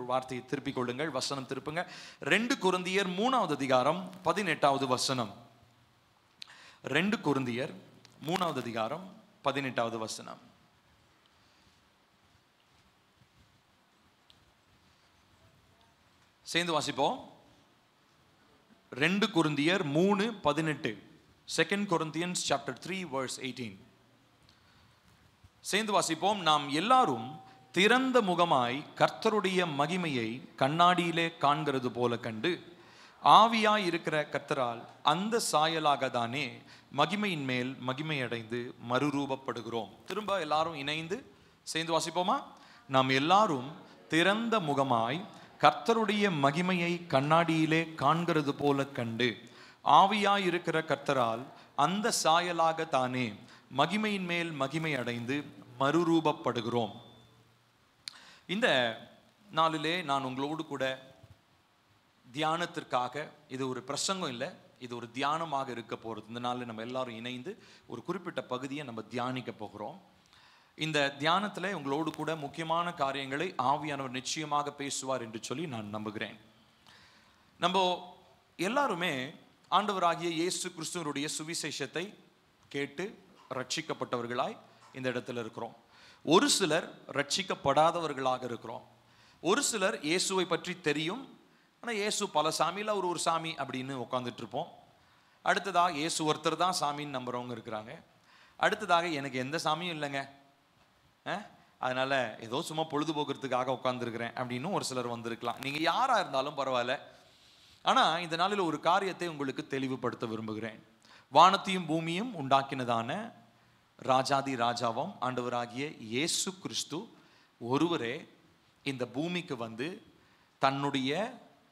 வார்த்தையை திருப்பிக் கொள்ளுங்கள். வசனம் திருப்புங்க. 2 கொரிந்தியர் 3வது அதிகாரம் 18வது வசனம். 2 கொரிந்தியர் 3வது அதிகாரம் 18வது வசனம். சேர்ந்து வாசிப்போம். 2 கொரிந்தியர் 3:18. 2 Corinthians chapter 3 verse 18. சேர்ந்து வாசிப்போம். நாம் எல்லாரும் திறந்த முகமாய் கர்த்தருடைய மகிமையை கண்ணாடியிலே காண்கிறது போல கண்டு ஆவியாய் இருக்கிற கர்த்தரால் அந்த சாயலாக தானே மகிமையின் மேல் மகிமை அடைந்து மறுரூபப்படுகிறோம். திரும்ப எல்லாரும் இணைந்து சேர்ந்து வாசிப்போமா? நாம் எல்லாரும் திறந்த முகமாய் கர்த்தருடைய மகிமையை கண்ணாடியிலே காண்கிறது போல கண்டு ஆவியாய் இருக்கிற கர்த்தரால் அந்த சாயலாக தானே மகிமையின் மேல் மகிமை அடைந்து மறுரூபப்படுகிறோம். இந்த நாளிலே நான் உங்களோடு கூட தியானத்திற்காக, இது ஒரு பிரசங்கம் இல்லை, இது ஒரு தியானமாக இருக்க போகிறது. இந்த நாளில் நம்ம எல்லாரும் இணைந்து ஒரு குறிப்பிட்ட பகுதியை நம்ம தியானிக்க போகிறோம். இந்த தியானத்தில் உங்களோடு கூட முக்கியமான காரியங்களை ஆவியானவர் நிச்சயமாக பேசுவார் என்று சொல்லி நான் நம்புகிறேன். நம்ம எல்லாருமே ஆண்டவராகிய இயேசு கிறிஸ்துவனுடைய சுவிசேஷத்தை கேட்டு ரட்சிக்கப்பட்டவர்களாய் இந்த இடத்துல இருக்கிறோம். ஒரு சிலர் ரட்சிக்கப்படாதவர்களாக இருக்கிறோம். ஒரு சிலர் இயேசுவை பற்றி தெரியும், ஆனால் இயேசு பல சாமியில் அவர் ஒரு சாமி அப்படின்னு உட்காந்துட்டு இருப்போம். அடுத்ததாக இயேசு ஒருத்தர் தான் சாமின்னு நம்புறவங்க இருக்கிறாங்க. அடுத்ததாக எனக்கு எந்த சாமியும் இல்லைங்க, அதனால ஏதோ சும்மா பொழுதுபோக்குறதுக்காக உட்காந்துருக்கிறேன் அப்படின்னு ஒரு சிலர் வந்திருக்கலாம். நீங்கள் யாராக இருந்தாலும் பரவாயில்ல. ஆனால் இந்த நாளில் ஒரு காரியத்தை உங்களுக்கு தெளிவுபடுத்த விரும்புகிறேன். வானத்தையும் பூமியும் உண்டாக்கினதான ராஜாதி ராஜாவும் ஆண்டவராகிய இயேசு கிறிஸ்து ஒருவரே இந்த பூமிக்கு வந்து தன்னுடைய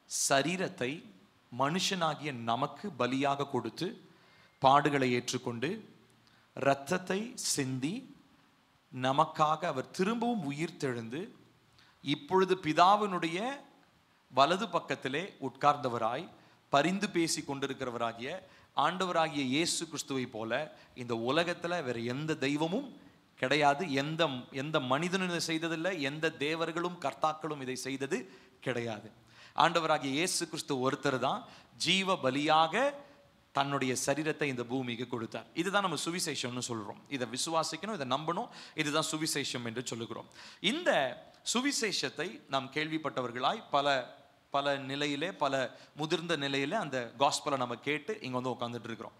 சரீரத்தை மனுஷனாகிய நமக்கு பலியாக கொடுத்து பாடுகளை ஏற்றுக்கொண்டு இரத்தத்தை சிந்தி நமக்காக அவர் திரும்பவும் உயிர் தெழுந்து இப்பொழுது பிதாவினுடைய வலது பக்கத்திலே உட்கார்ந்தவராய் பரிந்து பேசி கொண்டிருக்கிறவராகிய ஆண்டவராகிய இயேசு கிறிஸ்துவை போல இந்த உலகத்தில் வேற எந்த தெய்வமும் கிடையாது. எந்த மனிதனும் இதை செய்ததில்லை, எந்த தேவர்களும் கர்த்தாக்களும் இதை செய்தது கிடையாது. ஆண்டவராகிய இயேசு கிறிஸ்து ஒருத்தர் தான் ஜீவ பலியாக தன்னுடைய சரீரத்தை இந்த பூமிக்கு கொடுத்தார். இதுதான் நம்ம சுவிசேஷம்னு சொல்றோம். இதை விசுவாசிக்கணும், இதை நம்பணும். இதுதான் சுவிசேஷம் என்று சொல்லுகிறோம். இந்த சுவிசேஷத்தை நாம் கேள்விப்பட்டவர்களாய் பல நிலையிலே, பல முதிர்ந்த நிலையில அந்த காஸ்பலை நம்ம கேட்டு இங்க வந்து உட்காந்துட்டு இருக்கிறோம்.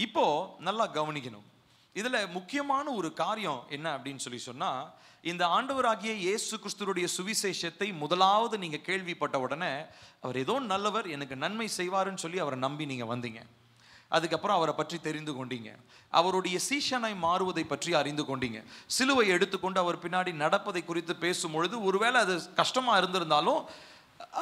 இப்போ நல்லா கவனிக்கணும். இதுல முக்கியமான ஒரு காரியம் என்ன அப்படின்னு சொல்லி சொன்னா, இந்த ஆண்டவராகிய இயேசு கிறிஸ்துவுடைய சுவிசேஷத்தை முதலாவது நீங்க கேள்விப்பட்ட உடனே அவர் ஏதோ நல்லவர், எனக்கு நன்மை செய்வாருன்னு சொல்லி அவரை நம்பி நீங்க வந்தீங்க. அதுக்கப்புறம் அவரை பற்றி தெரிந்து கொண்டீங்க. அவருடைய சீஷனாய் மாறுவதை பற்றி அறிந்து கொண்டீங்க. சிலுவை எடுத்துக்கொண்டு அவர் பின்னாடி நடப்பதை குறித்து பேசும்பொழுது ஒருவேளை அது கஷ்டமா இருந்திருந்தாலும்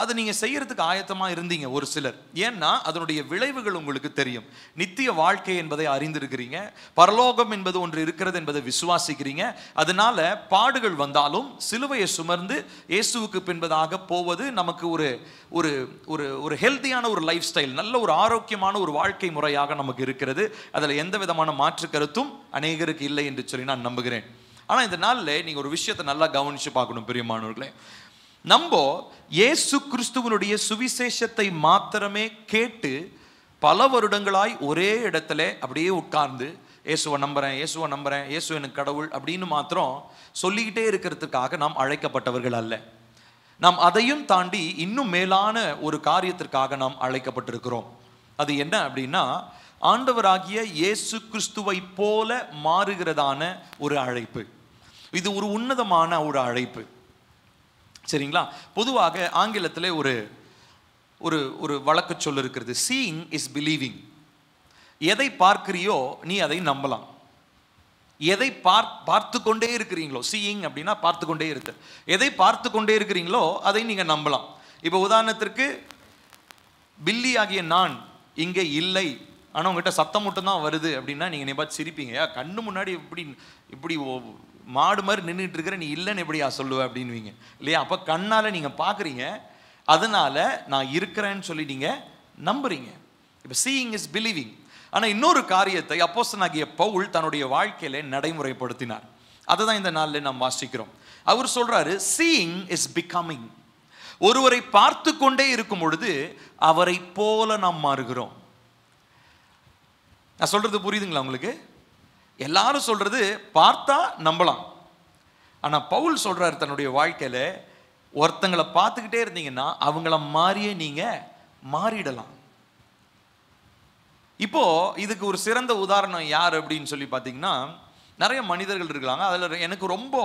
அதை நீங்க செய்யறதுக்கு ஆயத்தமா இருந்தீங்க ஒரு சிலர். ஏன்னா அதனுடைய விளைவுகள் உங்களுக்கு தெரியும். நித்திய வாழ்க்கை என்பதை அறிந்திருக்கிறீங்க. பரலோகம் என்பது ஒன்று இருக்கிறது என்பதை விசுவாசிக்கிறீங்க. அதனால பாடுகள் வந்தாலும் சிலுவையை சுமர்ந்து இயேசுவுக்கு பின்பதாக போவது நமக்கு ஒரு ஒரு ஒரு ஒரு ஹெல்த்தியான ஒரு லைஃப் ஸ்டைல், நல்ல ஒரு ஆரோக்கியமான ஒரு வாழ்க்கை முறையாக நமக்கு இருக்கிறது. அதில் எந்த விதமான மாற்று கருத்தும் அநேகருக்கு இல்லை என்று சொல்லி நான் நம்புகிறேன். ஆனால் இந்த நாளில் நீங்க ஒரு விஷயத்தை நல்லா கவனிச்சு பார்க்கணும் பிரியமானவர்களே. நம்ம இயேசு கிறிஸ்துவனுடைய சுவிசேஷத்தை மாத்திரமே கேட்டு பல வருடங்களாய் ஒரே இடத்துல அப்படியே உட்கார்ந்து இயேசுவை நம்புறேன், இயேசுவை நம்புறேன், இயேசு எனக்கு கடவுள் அப்படின்னு மாத்திரம் சொல்லிக்கிட்டே இருக்கிறதுக்காக நாம் அழைக்கப்பட்டவர்கள் அல்ல. நாம் அதையும் தாண்டி இன்னும் மேலான ஒரு காரியத்திற்காக நாம் அழைக்கப்பட்டிருக்கிறோம். அது என்ன அப்படின்னா, ஆண்டவராகிய இயேசு கிறிஸ்துவை போல மாறுகிறதான ஒரு அழைப்பு. இது ஒரு உன்னதமான ஒரு அழைப்பு. சரிங்களா? பொதுவாக ஆங்கிலத்தில் ஒரு ஒரு ஒரு வழக்கு சொல் இருக்கிறது, சீயிங் இஸ் பிலீவிங். எதை பார்க்கிறியோ நீ அதை நம்பலாம். எதை பார்த்து கொண்டே இருக்கிறீங்களோ, சீயிங் அப்படின்னா பார்த்து கொண்டே இருக்கு, எதை பார்த்து கொண்டே இருக்கிறீங்களோ அதை நீங்க நம்பலாம். இப்போ உதாரணத்திற்கு பில்லி ஆகிய நான் இங்கே இல்லை, ஆனால் உங்ககிட்ட சத்தம் மட்டும் தான் வருது அப்படின்னா நீங்க நீ பார்த்து சிரிப்பீங்க. கண்ணு முன்னாடி இப்படி மாடு மாதிரி நின்றுட்டு இருக்கிற, நீ இல்லைன்னு எப்படியா சொல்லுவ அப்படின்வீங்க இல்லையா? அப்போ கண்ணால் நீங்கள் பார்க்குறீங்க, அதனால நான் இருக்கிறேன்னு சொல்லி நீங்கள் நம்புறீங்க. இப்போ சீயிங் இஸ் பிலீவிங். ஆனால் இன்னொரு காரியத்தை அப்போஸ்தலனாகிய பவுல் தன்னுடைய வாழ்க்கையில நடைமுறைப்படுத்தினார். அதை தான் இந்த நாளில் நாம் வாசிக்கிறோம். அவர் சொல்றாரு, சீயிங் இஸ் பிகமிங். ஒருவரை பார்த்து கொண்டே இருக்கும் பொழுது அவரை போல நாம் மாறுகிறோம். நான் சொல்றது புரியுதுங்களா உங்களுக்கு? எல்லாரும் சொல்றது பார்த்தா நம்பலாம். ஆனா பவுல் சொல்றாரு தன்னுடைய வாழ்க்கையில, ஒருத்தங்களை பார்த்துக்கிட்டே இருந்தீங்கன்னா அவங்கள மாதிரியே நீங்க மாறிடலாம். இப்போ இதுக்கு ஒரு சிறந்த உதாரணம் யார் அப்படின்னு சொல்லி பார்த்தீங்கன்னா, நிறைய மனிதர்கள் இருக்காங்க. அதில் எனக்கு ரொம்ப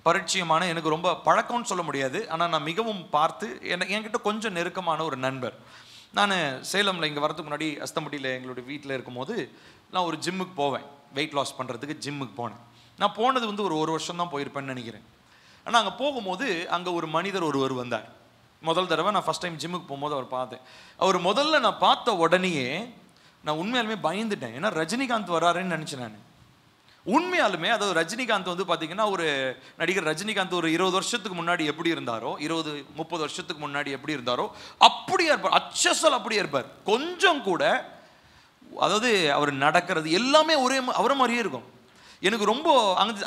பரிச்சயமான, எனக்கு ரொம்ப பழக்கம்னு சொல்ல முடியாது, ஆனால் நான் மிகவும் பார்த்து என்கிட்ட கொஞ்சம் நெருக்கமான ஒரு நண்பர். நான் சேலமில் இங்கே வரதுக்கு முன்னாடி அஸ்தம்பட்டியில் எங்களுடைய வீட்டில் இருக்கும்போது நான் ஒரு ஜிம்முக்கு போவேன். வெயிட் லாஸ் பண்ணுறதுக்கு ஜிம்முக்கு போனேன். நான் போனது வந்து ஒரு வருஷம் தான் போயிருப்பேன்னு நினைக்கிறேன். ஆனால் அங்கே போகும்போது அங்கே ஒரு மனிதர் ஒருவர் வந்தார். முதல் தடவை நான் ஃபஸ்ட் டைம் ஜிம்முக்கு போகும்போது அவர் பார்த்தேன். அவர் முதல்ல நான் பார்த்த உடனேயே நான் உண்மையாலுமே பயந்துட்டேன். ஏன்னா ரஜினிகாந்த் வராருன்னு நினச்சேன் நான். உண்மையாலுமே அதாவது ரஜினிகாந்த் வந்து பார்த்தீங்கன்னா, ஒரு நடிகர் ரஜினிகாந்த் ஒரு 20 வருஷத்துக்கு முன்னாடி எப்படி இருந்தாரோ, 20-30 வருஷத்துக்கு முன்னாடி எப்படி இருந்தாரோ அப்படியே இருப்பார். அச்சசல் அப்படியே இருப்பார். கொஞ்சம் கூட, அதாவது அவர் நடக்கிறது எல்லாமே அவரை மாதிரியே இருக்கும். எனக்கு ரொம்ப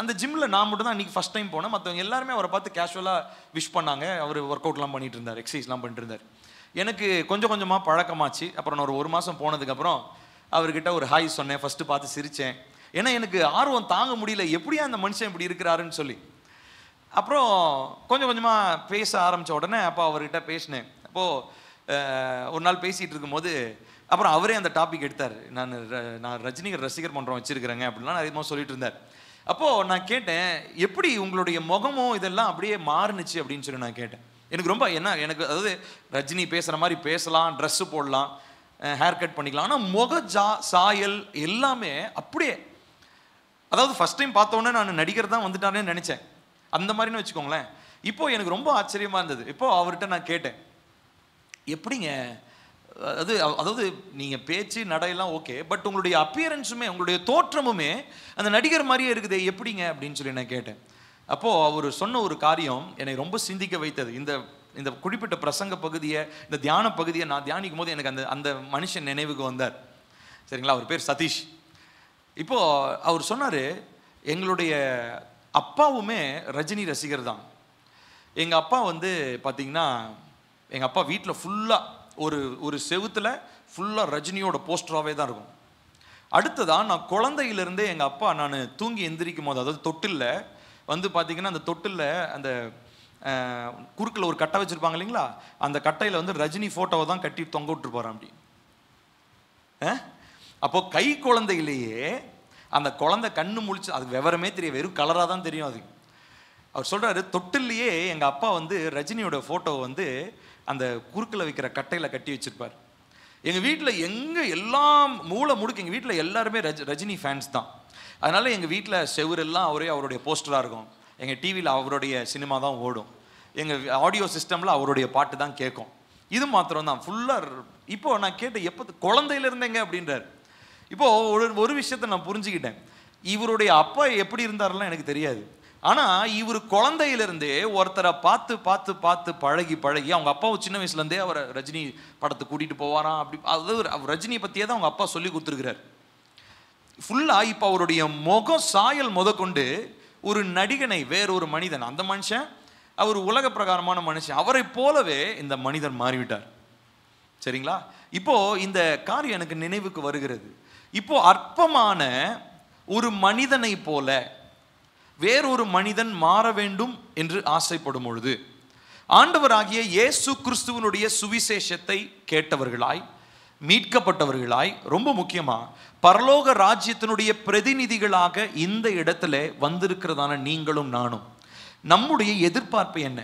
அந்த ஜிம்மில் நான் மட்டும் தான் இன்றைக்கி ஃபஸ்ட் டைம் போனேன். மற்றவங்க எல்லாருமே அவரை பார்த்து கேஷுவலாக விஷ் பண்ணாங்க. அவர் ஒர்க் அவுட்லாம் பண்ணிட்டு இருந்தார், எக்ஸசைஸ்லாம் பண்ணிட்டு இருந்தார். எனக்கு கொஞ்சம் கொஞ்சமாக பழக்கமாச்சு. அப்புறம் நான் ஒரு மாதம் போனதுக்கப்புறம் அவர்கிட்ட ஒரு ஹாய் சொன்னேன். ஃபஸ்ட்டு பார்த்து சிரித்தேன். ஏன்னா எனக்கு ஆர்வம் தாங்க முடியல, எப்படியா அந்த மனுஷன் இப்படி இருக்கிறாருன்னு சொல்லி. அப்புறம் கொஞ்சம் கொஞ்சமாக பேச ஆரம்பித்த உடனே அப்போ அவர்கிட்ட பேசினேன். அப்போது ஒரு நாள் பேசிகிட்டு இருக்கும்போது அப்புறம் அவரே அந்த டாபிக் எடுத்தார். நான் ரஜினிகர் ரசிகர் மன்றம் வச்சுருக்கிறேங்க அப்படின்லாம் அதிகமாக சொல்லிட்டு இருந்தார். அப்போது நான் கேட்டேன், எப்படி உங்களுடைய முகமும் இதெல்லாம் அப்படியே மாறுனுச்சு அப்படின்னு சொல்லி நான் கேட்டேன். எனக்கு ரொம்ப எனக்கு அதாவது ரஜினி பேசுகிற மாதிரி பேசலாம், ட்ரெஸ்ஸு போடலாம், ஹேர் கட் பண்ணிக்கலாம், ஆனால் சாயல் எல்லாமே அப்படியே, அதாவது ஃபஸ்ட் டைம் பார்த்தோன்னே நான் நடிகர் தான் வந்துட்டானேன்னு நினச்சேன். அந்த மாதிரின்னு வச்சுக்கோங்களேன். இப்போது எனக்கு ரொம்ப ஆச்சரியமாக இருந்தது. இப்போது அவர்கிட்ட நான் கேட்டேன், எப்படிங்க அதாவது நீங்கள் பேச்சு நடையெல்லாம் ஓகே, பட் உங்களுடைய அப்பியரன்ஸுமே உங்களுடைய தோற்றமுமே அந்த நடிகர் மாதிரியே இருக்குது, எப்படிங்க அப்படின்னு சொல்லி நான் கேட்டேன். அப்போது அவர் சொன்ன ஒரு காரியம் என்னை ரொம்ப சிந்திக்க வைத்தது. இந்த குறிப்பிட்ட பிரசங்க பகுதியை, இந்த தியான பகுதியை நான் தியானிக்கும் போது எனக்கு அந்த மனுஷன் நினைவுக்கு வந்தார். சரிங்களா? அவர் பேர் சதீஷ். இப்போது அவர் சொன்னார், எங்களுடைய அப்பாவுமே ரஜினி ரசிகர் தான். எங்கள் அப்பா வந்து பார்த்திங்கன்னா, எங்கள் அப்பா வீட்டில் ஃபுல்லாக ஒரு செவுத்தில் ஃபுல்லாக ரஜினியோட போஸ்டராகவே தான் இருக்கும். அடுத்ததான் நான் குழந்தையிலேருந்தே எங்கள் அப்பா நான் தூங்கி எந்திரிக்கும் போது, அதாவது தொட்டிலில் வந்து பார்த்திங்கன்னா, அந்த தொட்டிலில் அந்த குறுக்கில் ஒரு கட்டை வச்சுருப்பாங்க இல்லைங்களா, அந்த கட்டையில் வந்து ரஜினி ஃபோட்டோவை தான் கட்டி தொங்க விட்டுருப்பாராம் அப்படி. அப்போது கை குழந்தையிலேயே அந்த குழந்தை கண்ணு முழிச்சு, அது விவரமே தெரியும், வெறும் கலராக தான் தெரியும் அது. அவர் சொல்கிறாரு, தொட்டிலேயே எங்கள் அப்பா வந்து ரஜினியோட ஃபோட்டோவை வந்து அந்த குறுக்கில் வைக்கிற கட்டையில் கட்டி வச்சுருப்பார். எங்கள் வீட்டில் எல்லாம் மூளை முடுக்கு எங்கள் வீட்டில் எல்லாருமே ரஜினி ஃபேன்ஸ் தான். அதனால் எங்கள் வீட்டில் செவரெல்லாம் அவருடைய போஸ்டராக இருக்கும். எங்கள் டிவியில் அவருடைய சினிமா தான் ஓடும். எங்கள் ஆடியோ சிஸ்டமில் அவருடைய பாட்டு தான் கேட்கும். இது மாத்திரம் தான் ஃபுல்லாக. இப்போது நான் கேட்டேன், எப்போ குழந்தையில இருந்தேங்க அப்படின்றார். இப்போது ஒரு விஷயத்தை நான் புரிஞ்சுக்கிட்டேன். இவருடைய அப்பா எப்படி இருந்தாரெல்லாம் எனக்கு தெரியாது. ஆனால் இவர் குழந்தையிலிருந்தே ஒருத்தரை பார்த்து பார்த்து பார்த்து பழகி அவங்க அப்பாவை சின்ன வயசுலேருந்தே அவரை ரஜினி படத்தை கூட்டிகிட்டு போவாராம். அப்படி அதாவது ரஜினியை பற்றியே தான் அவங்க அப்பா சொல்லி கொடுத்துருக்கிறார் ஃபுல்லாக. இப்போ அவருடைய முகம் சாயல் முதற்கொண்டு ஒரு நடிகனை, வேறொரு மனிதன், அந்த மனுஷன் அவர் உலக பிரகாரமான மனுஷன், அவரை போலவே இந்த மனிதன் மாறிவிட்டார். சரிங்களா? இப்போது இந்த காரியம் எனக்கு நினைவுக்கு வருகிறது. இப்போது அற்பமான ஒரு மனிதனை போல வேறொரு மனிதன் மாற வேண்டும் என்று ஆசைப்படும் பொழுது, ஆண்டவராகிய இயேசு கிறிஸ்துவனுடைய சுவிசேஷத்தை கேட்டவர்களாய், மீட்கப்பட்டவர்களாய், ரொம்ப முக்கியமா பரலோக ராஜ்யத்தினுடைய பிரதிநிதிகளாக இந்த இடத்துல வந்திருக்கிறதான நீங்களும் நானும், நம்முடைய எதிர்பார்ப்பு என்ன?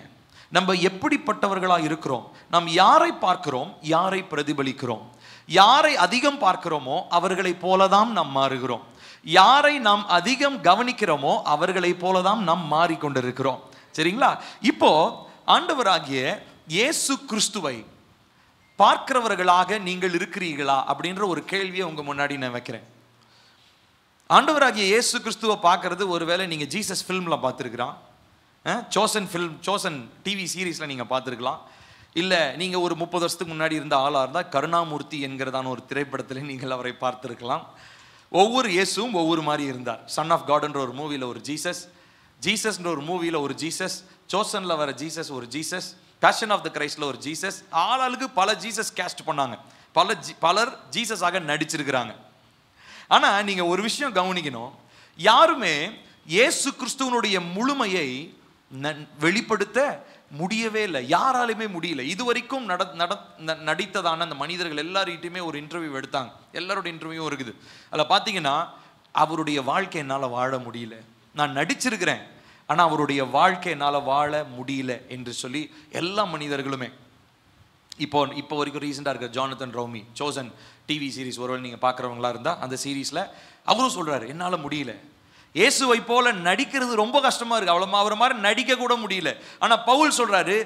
நம்ம எப்படிப்பட்டவர்களாக இருக்கிறோம்? நாம் யாரை பார்க்கிறோம், யாரை பிரதிபலிக்கிறோம்? யாரை அதிகம் பார்க்கிறோமோ அவர்களை போலதான் நாம் மாறுகிறோம். யாரை நாம் அதிகம் கவனிக்கிறோமோ அவர்களை போலதான் நாம் மாறிக்கொண்டிருக்கிறோம். சரிங்களா? இப்போ ஆண்டவராகிய இயேசு கிறிஸ்துவை பார்க்கிறவர்களாக நீங்கள் இருக்கிறீர்களா அப்படின்ற ஒரு கேள்வியை உங்க முன்னாடி நான் வைக்கிறேன். ஆண்டவராகிய இயேசு கிறிஸ்துவை பார்க்கறது ஒருவேளை நீங்க ஜீசஸ் ஃபிலிம்ல பார்த்துருக்கலாம், சோசன் டிவி சீரீஸ்ல நீங்க பார்த்துருக்கலாம், இல்லை நீங்கள் ஒரு 30 வருஷத்துக்கு முன்னாடி இருந்த ஆளாக இருந்தால் கருணாமூர்த்தி என்கிறதான ஒரு திரைப்படத்தில் நீங்கள் அவரை பார்த்துருக்கலாம். ஒவ்வொரு இயேசுவும் ஒவ்வொரு மாதிரி இருந்தார். சன் ஆஃப் காட்ன்ற ஒரு மூவியில் ஒரு ஜீசஸ்ன்ற ஒரு மூவியில் ஒரு ஜீசஸ், சோசனில் வர ஜீசஸ் ஒரு ஜீசஸ், பேஷன் ஆஃப் த கிரைஸ்ட்ல ஒரு ஜீசஸ், ஆளாளுக்கு பல ஜீசஸ் கேஸ்ட் பண்ணாங்க, பலர் ஜீசஸாக நடிச்சிருக்கிறாங்க. ஆனா நீங்க ஒரு விஷயம் கவனிக்கணும், யாருமே இயேசு கிறிஸ்துவனுடைய முழுமையை வெளிப்படுத்த முடியவே இல்லை, யாராலுமே முடியல. இதுவரைக்கும் நடித்ததான அந்த மனிதர்கள் எல்லார்கிட்டையுமே ஒரு இன்டர்வியூ எடுத்தாங்க, எல்லாரோட இன்டர்வியூ இருக்குது. அதில் பார்த்தீங்கன்னா அவருடைய வாழ்க்கை என்னால் வாழ முடியல, நான் நடிச்சிருக்கிறேன் ஆனால் அவருடைய வாழ்க்கை என்னால் வாழ முடியல என்று சொல்லி எல்லா மனிதர்களுமே. இப்போ வரைக்கும் ரீசெண்டாக இருக்கிற ஜானதன் ரவுமி சோசன் டிவி சீரிஸ், ஒருவேளை நீங்கள் பார்க்குறவங்களா இருந்தால் அந்த சீரீஸில் அவரும் சொல்கிறாரு, என்னால் முடியல, இயேசுவை போல நடிக்கிறது ரொம்ப கஷ்டமாக இருக்குது, அவரை மாதிரி நடிக்க கூட முடியல. ஆனால் பவுல் சொல்கிறாரு,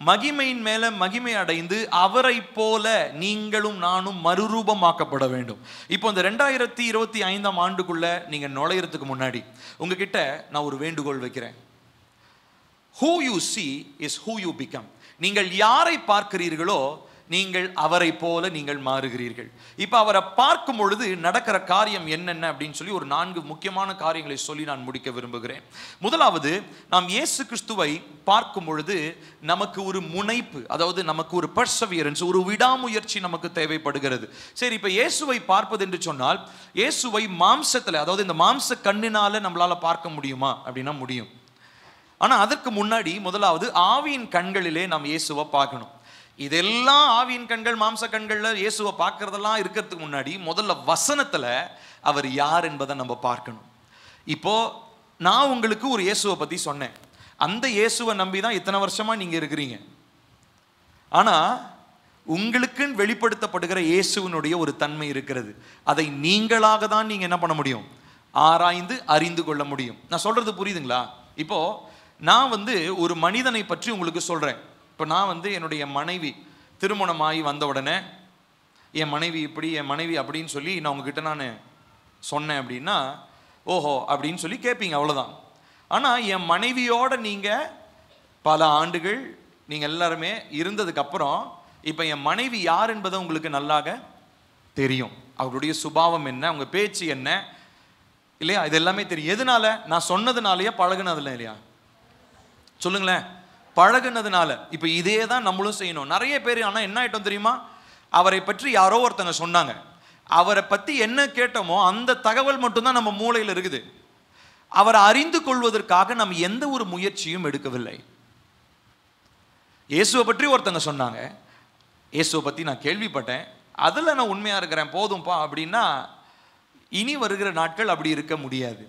மகிமையின் மேலே மகிமை அடைந்து அவரை போல நீங்களும் நானும் மறுரூபமாக்கப்பட வேண்டும். இப்போ இந்த 2025 ஆண்டுக்குள்ள நீங்கள் நுழையிறதுக்கு முன்னாடி உங்ககிட்ட நான் ஒரு வேண்டுகோள் வைக்கிறேன். Who you see is who you become. நீங்கள் யாரை பார்க்கிறீர்களோ நீங்கள் அவரை போல நீங்கள் மாறுகிறீர்கள். இப்போ அவரை பார்க்கும் பொழுது நடக்கிற காரியம் என்னென்ன அப்படின்னு சொல்லி ஒரு 4 முக்கியமான காரியங்களை சொல்லி நான் முடிக்க விரும்புகிறேன். முதலாவது, நாம் இயேசு கிறிஸ்துவை பார்க்கும் பொழுது நமக்கு ஒரு முனைப்பு, அதாவது நமக்கு ஒரு பர்சவியரன்ஸ், ஒரு விடாமுயற்சி நமக்கு தேவைப்படுகிறது. சரி, இப்போ இயேசுவை பார்ப்பது என்று சொன்னால் இயேசுவை மாம்சத்தில், அதாவது இந்த மாம்ச கண்ணினால நம்மளால பார்க்க முடியுமா அப்படின்னா முடியும். ஆனால் அதற்கு முன்னாடி முதலாவது ஆவியின் கண்களிலே நாம் இயேசுவை பார்க்கணும். இதெல்லாம் ஆவியின் கண்கள் மாம்ச கண்களில் இயேசுவை பார்க்கறதெல்லாம் இருக்கிறதுக்கு முன்னாடி முதல்ல வசனத்தில் அவர் யார் என்பதை நம்ம பார்க்கணும். இப்போ நான் உங்களுக்கு ஒரு இயேசுவை பற்றி சொன்னேன், அந்த இயேசுவை நம்பி தான் இத்தனை வருஷமாக நீங்கள் இருக்கிறீங்க. ஆனால் உங்களுக்குன்னு வெளிப்படுத்தப்படுகிற இயேசுவினுடைய ஒரு தன்மை இருக்கிறது, அதை நீங்களாக தான் நீங்கள் என்ன பண்ண முடியும், ஆராய்ந்து அறிந்து கொள்ள முடியும். நான் சொல்கிறது புரியுதுங்களா? இப்போது நான் ஒரு மனிதனை பற்றி உங்களுக்கு சொல்கிறேன். இப்போ நான் என்னுடைய மனைவி திருமணமாகி வந்த உடனே என் மனைவி இப்படி, என் மனைவி அப்படின்னு சொல்லி நான் உங்ககிட்ட நான் சொன்னேன் அப்படின்னா ஓஹோ அப்படின்னு சொல்லி கேட்பீங்க, அவ்வளோதான். ஆனால் என் மனைவியோடு நீங்கள் பல ஆண்டுகள் நீங்கள் எல்லாருமே இருந்ததுக்கப்புறம் இப்போ என் மனைவி யார் என்பதை உங்களுக்கு நல்லாக தெரியும். அவருடைய சுபாவம் என்ன, அவங்க பேச்சு என்ன, இல்லையா, இது எல்லாமே தெரியும். எதனால? நான் சொன்னதுனாலயா பழகுனதுல இல்லையா? சொல்லுங்களேன். பழகுனதுனால. இப்போ இதே தான் நம்மளும் செய்யணும். நிறைய பேர் ஆனால் என்ன ஆயிட்டோம் தெரியுமா, அவரை பற்றி யாரோ ஒருத்தங்க சொன்னாங்க, அவரை பற்றி என்ன கேட்டோமோ அந்த தகவல் மட்டும்தான் நம்ம மூளையில் இருக்குது. அவரை அறிந்து கொள்வதற்காக நம்ம எந்த ஒரு முயற்சியும் எடுக்கவில்லை. இயேசுவை பற்றி ஒருத்தங்க சொன்னாங்க, இயேசுவை பற்றி நான் கேள்விப்பட்டேன், அதில் நான் உண்மையாக இருக்கிறேன் போதும்பா அப்படின்னா இனி வருகிற நாட்கள் அப்படி இருக்க முடியாது.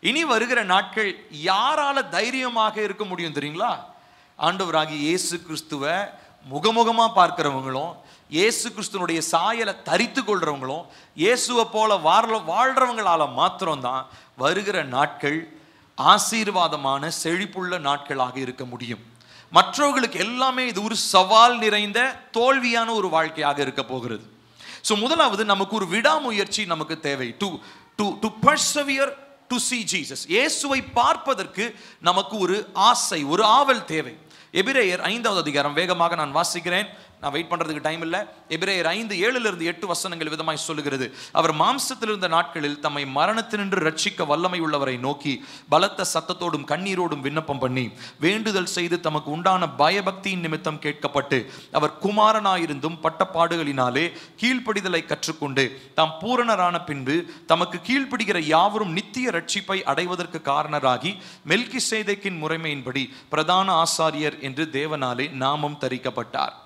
இனி வருகிற நாட்கள் யாரால தைரியமாக இருக்க முடியும் தெரியுங்களா? ஆண்டவராகிய இயேசு கிறிஸ்துவை முகமுகமாக பார்க்கிறவங்களும், இயேசு கிறிஸ்துவனுடைய சாயலை தரித்து கொள்றவங்களும், இயேசுவை போல வாழ்றவங்களால மாத்திரம்தான் வருகிற நாட்கள் ஆசீர்வாதமான செழிப்புள்ள நாட்களாக இருக்க முடியும். மற்றவர்களுக்கு எல்லாமே இது ஒரு சவால் நிறைந்த தோல்வியான ஒரு வாழ்க்கையாக இருக்க போகிறது. ஸோ முதலாவது நமக்கு ஒரு விடாமுயற்சி நமக்கு தேவை. To persevere to see Jesus. இயேசுவை பார்ப்பதற்கு நமக்கு ஒரு ஆசை, ஒரு ஆவல் தேவை. எபிரேயர் 5வது அதிகாரம் வேகமாக நான் வாசிக்கிறேன், நான் வெயிட் பண்ணுறதுக்கு டைம் இல்லை. எபிரேயர் 5:7-8 வசனங்கள் விதமாய் சொல்லுகிறது, அவர் மாம்சத்தில் இருந்த நாட்களில் தம்மை மரணத்தினின்று ரட்சிக்க வல்லமை உள்ளவரை நோக்கி பலத்த சத்தத்தோடும் கண்ணீரோடும் விண்ணப்பம் பண்ணி வேண்டுதல் செய்து தமக்கு உண்டான பயபக்தியின் நிமித்தம் கேட்கப்பட்டு அவர் குமாரனாயிருந்தும் பட்டப்பாடுகளினாலே கீழ்ப்படிதலை கற்றுக்கொண்டு தாம் பூரணரான பின்பு தமக்கு கீழ்ப்படுகிற யாவரும் நித்திய ரட்சிப்பை அடைவதற்கு காரணராகி மெல்கிசேதேக்கின் முறைமையின்படி பிரதான ஆசாரியர் என்று தேவனாலே நாமம் தரிக்கப்பட்டார்.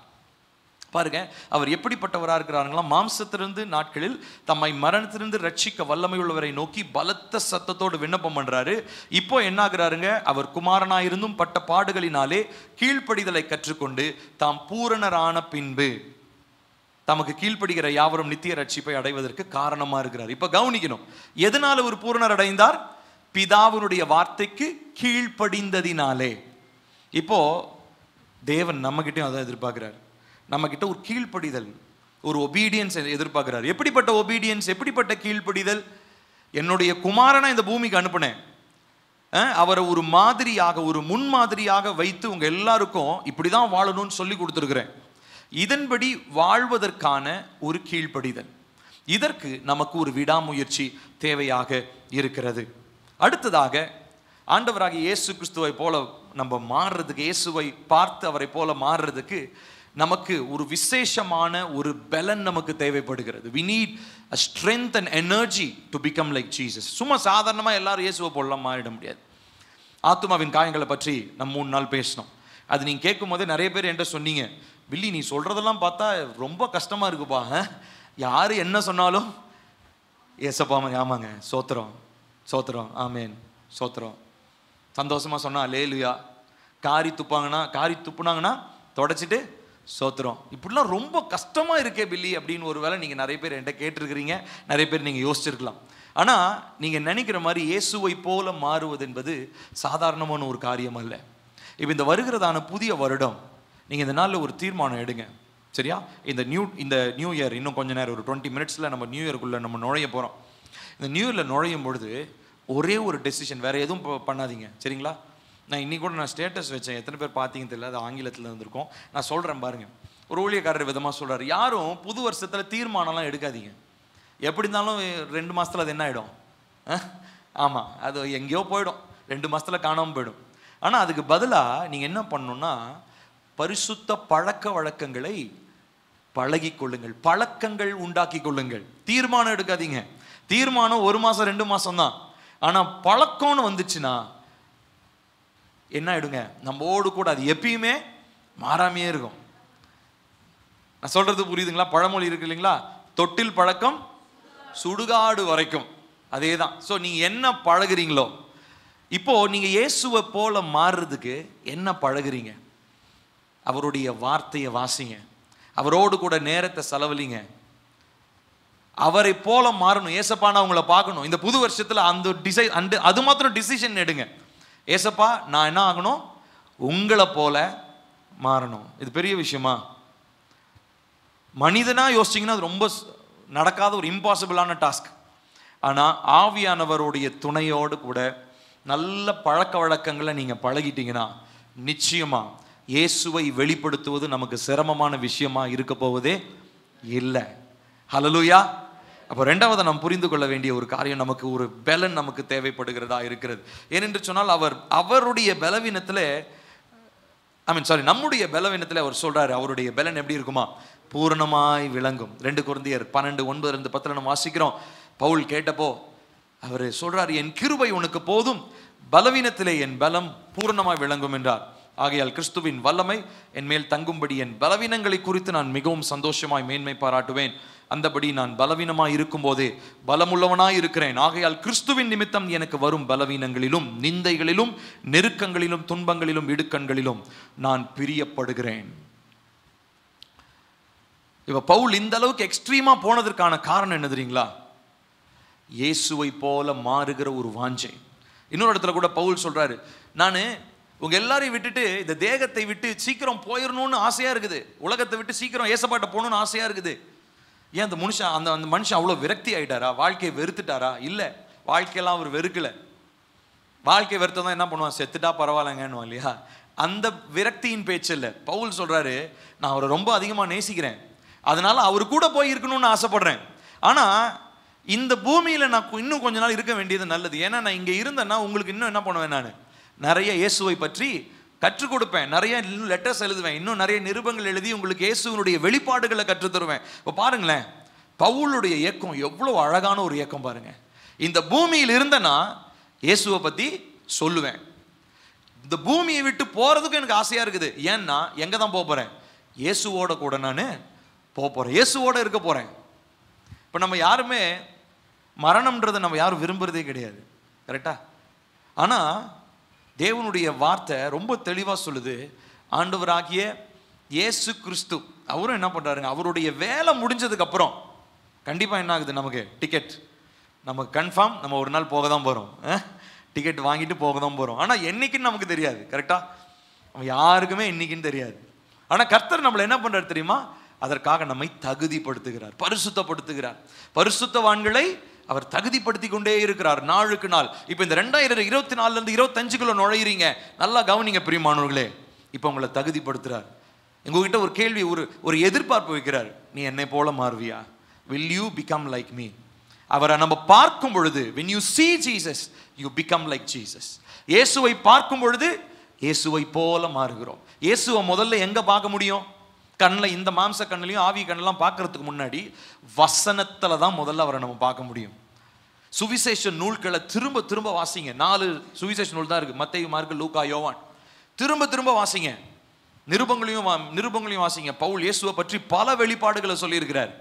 பாருங்க, அவர் எப்படிப்பட்டவராக இருக்கிறார்களாம், மாம்சத்திலிருந்து நாட்களில் தம்மை மரணத்திலிருந்து ரட்சிக்க வல்லமை உள்ளவரை நோக்கி பலத்த சத்தத்தோடு விண்ணப்பம் பண்றாரு. இப்போ என்ன ஆகிறாருங்க, அவர் குமாரனாயிருந்தும் பட்ட பாடுகளினாலே கீழ்ப்படிதலை கற்றுக்கொண்டு தாம் பூரணரான பின்பு தமக்கு கீழ்ப்படுகிற யாவரும் நித்திய ரட்சிப்பை அடைவதற்கு காரணமா இருக்கிறார். இப்ப கவனிக்கணும், எதனால ஒரு பூரணர் அடைந்தார்? பிதாவினுடைய வார்த்தைக்கு கீழ்ப்படிந்ததினாலே. இப்போ தேவன் நம்ம கிட்டயும் அதான் எதிர்பார்க்கிறார், நம்ம கிட்ட ஒரு கீழ்ப்படிதல், ஒரு ஒபீடியன்ஸ் எதிர்பார்க்கிறார். எப்படிப்பட்ட ஒபீடியன்ஸ், எப்படிப்பட்ட கீழ்ப்படிதல்? என்னுடைய குமாரனை இந்த பூமிக்கு அனுப்புனேன், அவரை ஒரு மாதிரியாக, ஒரு முன்மாதிரியாக வைத்து உங்க எல்லாருக்கும் இப்படிதான் வாழணும்னு சொல்லி கொடுத்துருக்கிறேன். இதன்படி வாழ்வதற்கான ஒரு கீழ்ப்படிதல், இதற்கு நமக்கு ஒரு விடாமுயற்சி தேவையாக இருக்கிறது. அடுத்ததாக ஆண்டவராகிய இயேசு கிறிஸ்துவை போல நம்ம மாறுறதுக்கு, இயேசுவை பார்த்து அவரை போல மாறுறதுக்கு நமக்கு ஒரு விசேஷமான ஒரு பலன் நமக்கு தேவைப்படுகிறது. we need a strength and energy to become like Jesus. சும்மா சாதாரணமா எல்லாரும் இயேசுவை போலலாம் மாறிட முடியாது. ஆத்துமாவின் காயங்களை பற்றி நம்ம 3 நாள் பேசணும். அது நீங்க கேட்கும் போதே நிறைய பேர் என்கிட்ட சொன்னீங்க, வில்லி நீ சொல்றதெல்லாம் பார்த்தா ரொம்ப கஷ்டமா இருக்குப்பா, யாரு என்ன சொன்னாலும் ஏசப்பா ஆமாங்க சோத்திரம் சோத்திரம் ஆமேன் சோத்திரம், சந்தோஷமா சொன்னா அல்லேலூயா, காரி துப்புனாங்கன்னா தொடச்சிட்டு சோத்திரம், இப்படிலாம் ரொம்ப கஷ்டமா இருக்கே பில்லி அப்படின்னு ஒரு வேளை நீங்க நிறைய பேர் என்கிட்ட கேட்டிருக்கிறீங்க, நிறைய பேர் நீங்க யோசிச்சிருக்கலாம். ஆனா நீங்க நினைக்கிற மாதிரி இயேசுவை போல மாறுவது என்பது சாதாரணமான ஒரு காரியம் அல்ல. இப்போ இந்த வருகிறதான புதிய வருடம் நீங்க இந்த நாளில் ஒரு தீர்மானம் எடுங்க, சரியா? இந்த நியூ இயர் இன்னும் கொஞ்ச நேரம், ஒரு 20 மினிட்ஸில் நம்ம நியூ இயருக்குள்ளே நம்ம நுழைய போகிறோம். இந்த நியூ இயரில் நுழையும் பொழுது ஒரே ஒரு டெசிஷன், வேறு எதுவும் பண்ணாதீங்க, சரிங்களா? நான் இன்னைக்கு கூட நான் ஸ்டேட்டஸ் வச்சேன், எத்தனை பேர் பார்த்தீங்கன்னு தெரியல, அது ஆங்கிலத்தில் இருந்திருக்கும், நான் சொல்கிறேன் பாருங்கள். ஒரு ஊழியக்காரர் விதமாக சொல்கிறார், யாரும் புது வருஷத்தில் தீர்மானம்லாம் எடுக்காதீங்க, எப்படி இருந்தாலும் 2 மாதத்தில் அது என்ன ஆகிடும், ஆமாம் அது எங்கேயோ போயிடும், 2 மாதத்தில் காணாமல் போயிடும். ஆனால் அதுக்கு பதிலாக நீங்கள் என்ன பண்ணணும்னா பரிசுத்த பழக்க வழக்கங்களை பழகி கொள்ளுங்கள், பழக்கங்கள் உண்டாக்கி கொள்ளுங்கள். தீர்மானம் எடுக்காதீங்க, தீர்மானம் 1 மாதம் 2 மாதம் தான், ஆனால் பழக்கம்னு வந்துச்சுன்னா என்ன ஆயிடுங்க, நம்மோடு கூட அது எப்பயுமே மாறாமையே இருக்கும். நான் சொல்றது புரியுதுங்களா? பழமொழி இருக்கு இல்லைங்களா, தொட்டில் பழக்கம் சுடுகாடு வரைக்கும், அதே தான். ஸோ நீங்க என்ன பழகுறீங்களோ, இப்போ நீங்க இயேசுவை போல மாறுறதுக்கு என்ன பழகுறீங்க? அவருடைய வார்த்தையை வாசிங்க, அவரோடு கூட நேரத்தை செலவழிங்க, அவரை போல மாறணும். ஏசப்பான அவங்கள பார்க்கணும். இந்த புது வருஷத்துல அந்த அது மாத்திரம் டிசிஷன் எடுங்க. ஏசப்பா நான் என்ன ஆகணும், உங்களை போல மாறணும். இது பெரிய விஷயமா? மனிதனா யோசிச்சிங்கன்னா அது ரொம்ப நடக்காத ஒரு இம்பாசிபிளான டாஸ்க். ஆனால் ஆவியானவருடைய துணையோடு கூட நல்ல பழக்க வழக்கங்களை நீங்கள் பழகிட்டீங்கன்னா நிச்சயமா இயேசுவை வெளிப்படுத்துவது நமக்கு சிரமமான விஷயமா இருக்க போவதே இல்லை. ஹல்லேலூயா. அப்போ 2வது நாம் புரிந்து கொள்ள வேண்டிய ஒரு காரியம், நமக்கு ஒரு பலன் நமக்கு தேவைப்படுகிறதா இருக்கிறது. ஏனென்று சொன்னால் அவருடைய பலவீனத்தில் நம்முடைய பலவீனத்தில் அவர் சொல்றாரு, அவருடைய பலன் எப்படி இருக்குமா, பூரணமாய் விளங்கும். 2 கொரிந்தியர் 12:9-10 நம்ம வாசிக்கிறோம். பவுல் கேட்டப்போ அவர் சொல்றாரு, என் கிருபை உனக்கு போதும், பலவீனத்திலே என் பலம் பூரணமாய் விளங்கும் என்றார். ஆகையால் கிறிஸ்துவின் வல்லமை என் மேல் தங்கும்படி என் பலவீனங்களை குறித்து நான் மிகவும் சந்தோஷமாய் மேன்மை பாராட்டுவேன். அந்தபடி நான் பலவீனமாய் இருக்கும் போதே பலமுள்ளவனாய் இருக்கிறேன். ஆகையால் கிறிஸ்துவின் நிமித்தம் எனக்கு வரும் பலவீனங்களிலும் நிந்தைகளிலும் நெருக்கங்களிலும் துன்பங்களிலும் இடுக்கண்களிலும் நான் பிரியப்படுகிறேன். இப்ப பவுல் இந்த அளவுக்கு எக்ஸ்ட்ரீமா போனதற்கான காரணம் என்ன தெரியுங்களா? இயேசுவை போல மாறுகிற ஒரு வாஞ்சை. இன்னொரு இடத்துல கூட பவுல் சொல்றாரு, நான் உங்க எல்லாரையும் விட்டுட்டு இந்த தேகத்தை விட்டு சீக்கிரம் போயிடணும்னு ஆசையா இருக்குது, உலகத்தை விட்டு சீக்கிரம் ஏசப்பாட்ட போகணும்னு ஆசையா இருக்குது. ஏன் அந்த மனுஷன் அவ்வளோ விரக்தி ஆயிட்டாரா? வாழ்க்கையை வெறுத்துட்டாரா? இல்லை, வாழ்க்கையெல்லாம் அவர் வெறுக்கல. வாழ்க்கை வெறுத்ததான் என்ன பண்ணுவான், செத்துட்டா பரவாயில்லங்கன்னு இல்லையா? அந்த விரக்தியின் பேச்சு இல்லை. பவுல் சொல்றாரு, நான் அவரை ரொம்ப அதிகமாக நேசிக்கிறேன், அதனால அவர் கூட போய் இருக்கணும்னு ஆசைப்படுறேன். ஆனால் இந்த பூமியில் நான் இன்னும் கொஞ்ச நாள் இருக்க வேண்டியது நல்லது. ஏன்னா நான் இங்கே இருந்தேன்னா உங்களுக்கு இன்னும் என்ன பண்ணுவேன், நான் நிறைய இயேசுவை பற்றி கற்றுக் கொடுப்பேன், நிறைய லெட்டர்ஸ் எழுதுவேன், இன்னும் நிறைய நிருபங்கள் எழுதி உங்களுக்கு இயேசுவினுடைய வெளிப்பாடுகளை கற்றுத் தருவேன். இப்போ பாருங்களேன், பவுலுடைய இயக்கம் எவ்வளோ அழகான ஒரு இயக்கம் பாருங்க. இந்த பூமியில் இருந்தேன்னா இயேசுவை பற்றி சொல்லுவேன். இந்த பூமியை விட்டு போகிறதுக்கும் எனக்கு ஆசையாக இருக்குது. ஏன்னா எங்கே தான் போக போகிறேன், இயேசுவோட கூட நான் போக போகிறேன், இயேசுவோட இருக்க போகிறேன். இப்போ நம்ம யாருமே மரணம்ன்றதை நம்ம யாரும் விரும்புகிறதே கிடையாது, கரெக்டா? ஆனால் தேவனுடைய வார்த்தை ரொம்ப தெளிவாக சொல்லுது, ஆண்டவராகிய இயேசு கிறிஸ்து அவரும் என்ன பண்ணுறாருங்க, அவருடைய வேலை முடிஞ்சதுக்கப்புறம் கண்டிப்பாக என்ன ஆகுது, நமக்கு டிக்கெட் நமக்கு கன்ஃபார்ம், நம்ம ஒரு நாள் போக தான் போகிறோம், டிக்கெட் வாங்கிட்டு போக தான் போகிறோம். ஆனால் என்னைக்குன்னு நமக்கு தெரியாது, கரெக்டாக? நம்ம யாருக்குமே என்னைக்குன்னு தெரியாது. ஆனால் கர்த்தர் நம்மளை என்ன பண்ணுறாரு தெரியுமா, அதற்காக நம்மை தகுதிப்படுத்துகிறார், பரிசுத்தப்படுத்துகிறார். பரிசுத்தவான்களை அவர் தகுதிப்படுத்தி கொண்டே இருக்கிறார் நாளுக்கு நாள். இப்போ இந்த 2024 25 நுழையிறீங்க, நல்லா கவனிங்க பிரியமானவர்களே. இப்போ உங்களை தகுதிப்படுத்துறார். உங்ககிட்ட ஒரு கேள்வி, ஒரு எதிர்பார்ப்பு வைக்கிறார், நீ என்னை போல மாறுவியா? will you become like me? அவரை நம்ம பார்க்கும் பொழுது when you see Jesus you become like Jesus. இயேசுவை பார்க்கும் பொழுது இயேசுவை போல மாறுகிறோம். இயேசுவை முதல்ல எங்க பார்க்க முடியும்? கண்ணில், இந்த மாம்ச கண்ணிலையும் ஆவி கண்ணெல்லாம் பார்க்கறதுக்கு முன்னாடி வசனத்துல தான் முதல்ல அவரை நம்ம பார்க்க முடியும். சுவிசேஷ நூல்களை திரும்ப திரும்ப வாசிங்க. 4 சுவிசேஷ நூல் தான் இருக்கு, மத்தேயு, மார்க்கு, லூக்கா, யோவான். திரும்ப திரும்ப வாசிங்க. நிருபங்களையும் வாசிங்க. பவுல் இயேசுவை பற்றி பல வெளிப்பாடுகளை சொல்லியிருக்கிறார்,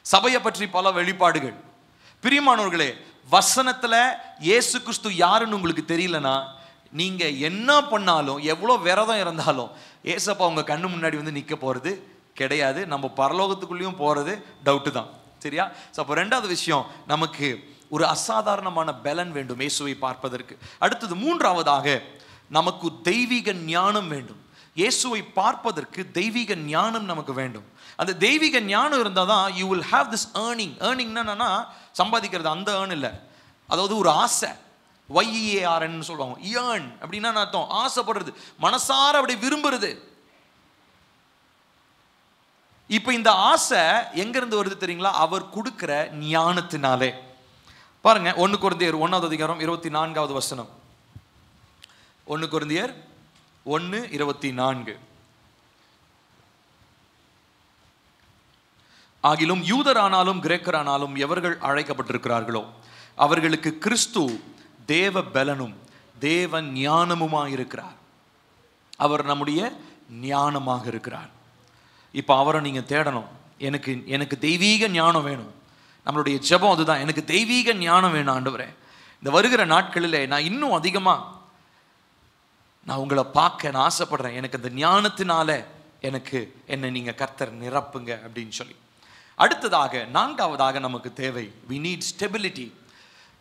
சபையை பற்றி பல வெளிப்பாடுகள். பிரியமானவர்களே, வசனத்துல இயேசு கிறிஸ்து யாருன்னு உங்களுக்கு தெரியலனா, நீங்க என்ன பண்ணாலும், எவ்வளோ விரதம் இருந்தாலும் ஏசப்பா உங்க கண்ணு முன்னாடி வந்து நிற்க போறது கிடையாது. நம்ம பரலோகத்துக்குள்ளேயும் போறது டவுட்டு தான். சரியா? அப்போ 2வது விஷயம், நமக்கு ஒரு அசாதாரணமான பலன் வேண்டும் இயேசுவை பார்ப்பதற்கு. அடுத்தது 3வதாக, நமக்கு தெய்வீக ஞானம் வேண்டும். இயேசுவை பார்ப்பதற்கு தெய்வீக ஞானம் நமக்கு வேண்டும். அந்த தெய்வீக ஞானம் இருந்தால் தான் யூ வில் ஹேவ் திஸ் ஏர்னிங்னா என்னன்னா, சம்பாதிக்கிறது அந்த ஏர்ன் இல்லை, அதாவது ஒரு ஆசை. YEARN சொல்லுவாங்க. ஏர்ன் அப்படின்னா அர்த்தம் ஆசைப்படுறது, மனசார அப்படி விரும்புறது. இப்ப இந்த ஆசை எங்க இருந்து வருது தெரியுங்களா? அவர் கொடுக்கிற ஞானத்தினாலே. பாருங்க, 1 கொரிந்தியர் 1வது அதிகாரம் 24வது வசனம். 1 கொரிந்தியர் 1:24. ஆகிலும் யூதரானாலும் கிரேக்கரானாலும் எவர்கள் அழைக்கப்பட்டிருக்கிறார்களோ அவர்களுக்கு கிறிஸ்து தேவ பலனும் தேவ ஞானமுமாக இருக்கிறார். அவர் நம்முடைய ஞானமாக இருக்கிறார். இப்போ அவரை நீங்க தேடணும். எனக்கு தெய்வீக ஞானம் வேணும். நம்மளுடைய ஜெபம் அதுதான், எனக்கு தெய்வீக ஞானம் வேணும் ஆண்டவரே. இந்த வருகிற நாட்களில் நான் இன்னும் அதிகமாக நான் உங்களை பார்க்க நான் ஆசைப்படுறேன். எனக்கு அந்த ஞானத்தினால என்னை நீங்க கர்த்தர் நிரப்புங்க அப்படின்னு சொல்லி. அடுத்ததாக 4வதாக நமக்கு தேவை, we need stability.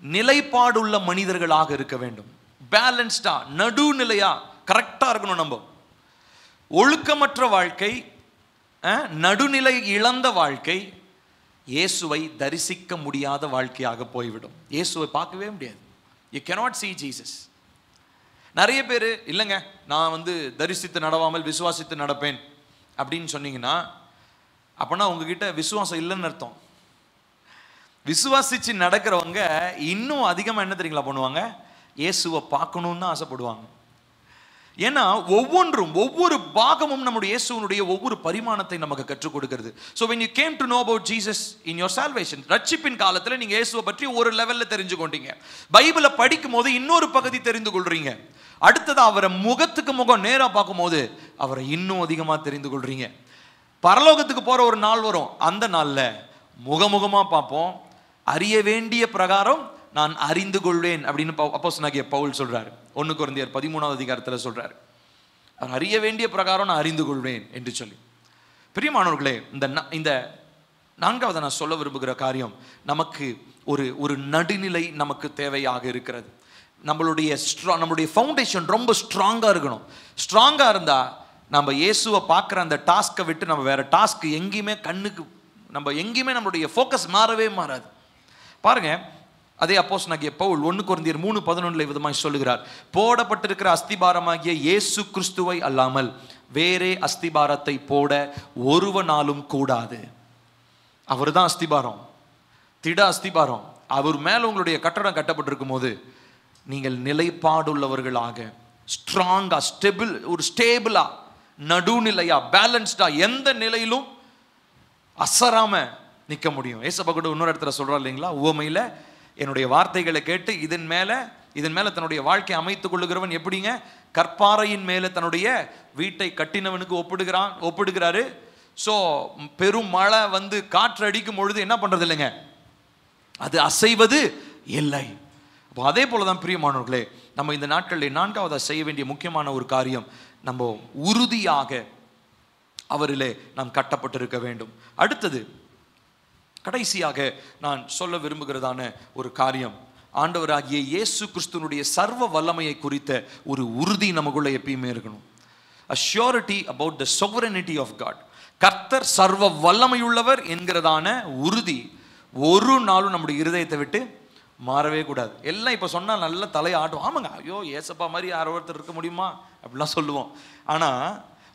நிலைப்பாடுள்ள மனிதர்களாக இருக்க வேண்டும். பேலன்ஸ்டா, நடுநிலையா, கரெக்டா இருக்கணும். நம்ம ஒழுக்கமற்ற வாழ்க்கை, நடுநிலை இழந்த வாழ்க்கை இயேசுவை தரிசிக்க முடியாத வாழ்க்கையாக போய்விடும். இயேசுவை பார்க்கவே முடியாது. you cannot see Jesus. நிறைய பேர் இல்லைங்க, நான் தரிசித்து நடவாமல் விசுவாசித்து நடப்பேன் அப்படின்னு சொன்னீங்கன்னா, அப்பனா உங்ககிட்ட விசுவாசம் இல்லைன்னு அர்த்தம். விசுவாசிச்சு நடக்கிறவங்க இன்னும் அதிகமாக என்ன தெரியுங்களா பண்ணுவாங்க? இயேசுவை பார்க்கணும்னு ஆசைப்படுவாங்க. ஏன்னா ஒவ்வொரு பாகமும் நம்முடைய இயேசுனுடைய ஒவ்வொரு பரிமாணத்தை நமக்கு கற்றுக் கொடுக்கிறது. So when you came to know about Jesus in your salvation, ரட்சிப்பின் காலத்தில் நீங்க இயேசுவை பற்றி ஒரு லெவல்ல தெரிஞ்சு கொண்டீங்க. பைபிளை படிக்கும் போது இன்னொரு பகுதி தெரிந்து கொள்றீங்க. அடுத்தது அவரை முகத்துக்கு முகம் நேரா பார்க்கும் போது அவரை இன்னும் அதிகமா தெரிந்து கொள்றீங்க. பரலோகத்துக்கு போற ஒரு நாள் வரும், அந்த நாள்ல முகமுகமா பார்ப்போம். அறிய வேண்டிய பிரகாரம் நான் அறிந்து கொள்வேன் அப்படின்னு அப்போஸ்தலனாகிய பவுல் சொல்றாரு. 1 கொரிந்தியர் 13வது அதிகாரத்தில் சொல்றாரு, அறிய வேண்டிய பிரகாரம் நான் அறிந்து கொள்வேன் என்று சொல்லி. பிரியமானவர்களே, இந்த 4வது நான் சொல்ல விரும்புகிற காரியம், நமக்கு ஒரு நடுநிலை நமக்கு தேவையாக இருக்கிறது. நம்மளுடைய ஃபவுண்டேஷன் ரொம்ப ஸ்ட்ராங்கா இருக்கணும். ஸ்ட்ராங்கா இருந்தா நம்ம இயேசுவை பார்க்குற அந்த டாஸ்கை விட்டு நம்ம வேற டாஸ்க் எங்கேயுமே நம்மளுடைய ஃபோக்கஸ் மாறவே மாறாது. பாருங்க, அதே அப்போஸ்தலனாகிய பவுல் 1 கொரிந்தியர் 3:11 விதமாய் சொல்லுகிறார், போடப்பட்டிருக்கிற அஸ்திபாரமாகிய இயேசு கிறிஸ்துவை அல்லாமல் வேறே அஸ்திபாரத்தை போட ஒருவனாலும் கூடாது. அவர் தான் அஸ்திபாரம், திட அஸ்திபாரம். அவர் மேல உங்களுடைய கட்டடம் கட்டப்பட்டிருக்கும் போது நீங்கள் நிலைப்பாடுள்ளவர்களாக, ஸ்ட்ராங்கா, ஸ்டேபிளா, நடுநிலையா, பேலன்ஸ்டா, எந்த நிலையிலும் அசராம நிற்க முடியும். ஏசப்பா கூட இன்னொரு இடத்துல சொல்றாரு இல்லைங்களா, உவமையில என்னுடைய வார்த்தைகளை கேட்டு இதன் மேல தன்னுடைய வாழ்க்கையை அமைத்துக் கொள்ளுகிறவன் எப்படிங்க, கற்பாறையின் மேல தன்னுடைய வீட்டை கட்டினவனுக்கு ஒப்பிடுகிறாரு. ஸோ பெரும் மழை காற்று அடிக்கும் பொழுது என்ன பண்றது இல்லைங்க, அது அசைவது இல்லை. அப்போ அதே போலதான் பிரியமானவர்களே, நம்ம இந்த நாட்களில் 4வதா செய்ய வேண்டிய முக்கியமான ஒரு காரியம், நம்ம உறுதியாக அவரிலே நாம் கட்டப்பட்டிருக்க வேண்டும். அடுத்தது கடைசியாக நான் சொல்ல விரும்புகிறதான ஒரு காரியம், ஆண்டவராகிய இயேசு கிறிஸ்துனுடைய சர்வ வல்லமையை குறித்த ஒரு உறுதி நமக்குள்ள எப்பயுமே இருக்கணும். A surety about the sovereignty of God. கர்த்தர் சர்வ வல்லமையுள்ளவர் என்கிறதான உறுதி ஒரு நாளும் நம்முடைய இருதயத்தை விட்டு மாறவே கூடாது. எல்லாம் இப்போ சொன்னால் நல்ல தலையை ஆட்டும். ஆமாங்க, ஐயோ ஏசப்பா மாதிரி யாரோ ஒருத்தர் இருக்க முடியுமா அப்படிலாம் சொல்லுவோம். ஆனால்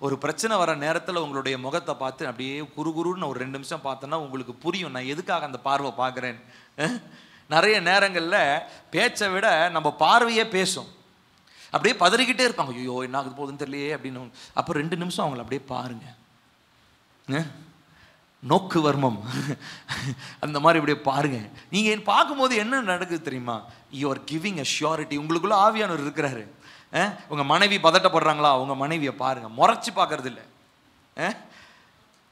ஒரு பிரச்சனை வர நேரத்தில் உங்களுடைய முகத்தை பார்த்து அப்படியே குறுகுருன்னு ஒரு 2 நிமிஷம் பார்த்தோன்னா உங்களுக்கு புரியும் நான் எதுக்காக அந்த பார்வை பார்க்குறேன். நிறைய நேரங்களில் பேச்சை விட நம்ம பார்வையே பேசும். அப்படியே பதறிக்கிட்டே இருப்பாங்க. ஐயோ என்ன ஆகுது போகுதுன்னு தெரியலையே அப்படின்னு. அப்போ 2 நிமிஷம் அவங்கள அப்படியே பாருங்க. நோக்கு வர்மம் அந்த மாதிரி இப்படியே பாருங்க. நீங்க பார்க்கும்போது என்ன நடக்குது தெரியுமா? You are giving a surety. உங்களுக்குள்ள ஆவியானவர் இருக்கிறாரு. உங்க மனைவி பதட்டப்படுறாங்களா, உங்க மனைவியை பாருங்க, முறைச்சு பார்க்கறது இல்லை.